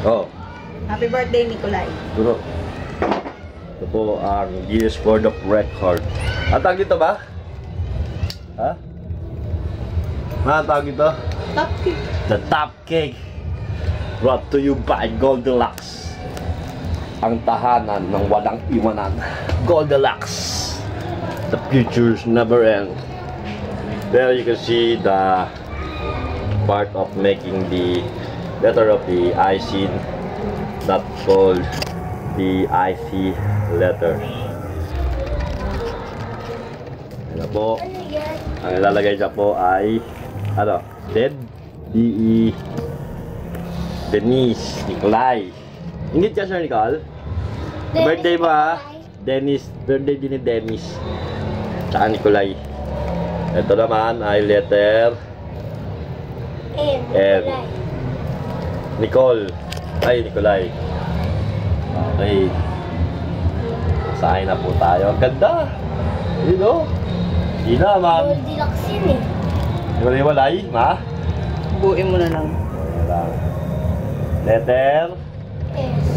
Oh. Happy birthday, Nikolay. Duro. Ito po ang Guinness World of Record. Ang tawag dito ba? Ha? Ang tawag dito? Top cake. The Top Cake. Brought to you by Goldilocks. Ang tahanan ng walang iwanan. Goldilocks. The futures never end. There you can see the part of making the letter of the IC, not called the IC letters. Ano po? Ang ilalagay niya po ay ano? D-E Denise Nicolay. Ingit ka, Sir Nicole? Birthday mo ha? Dennis. Birthday din ni Dennis. Tsaka Nicolay. Ito naman ay letter N. Nicole. Ay, Nicolay. Okay. Sahin na po tayo. Ang ganda! Yun o. Hindi na, ma'am. Goldilocks yun eh. Hiwalay, ma? Buuin mo na lang. Wala. Letter S.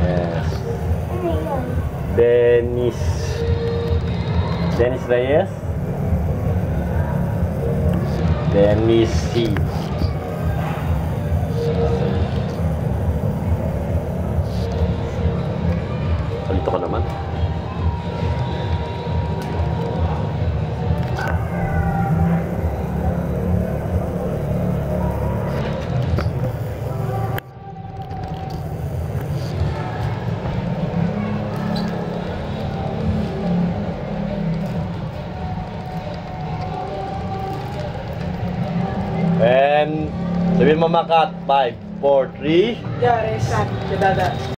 S. Ano yun? Dennis. Dennis Reyes. Dennis C. Dito ka naman. And sabihin mo makat 5, 4, 3. Yari, cut. Dada.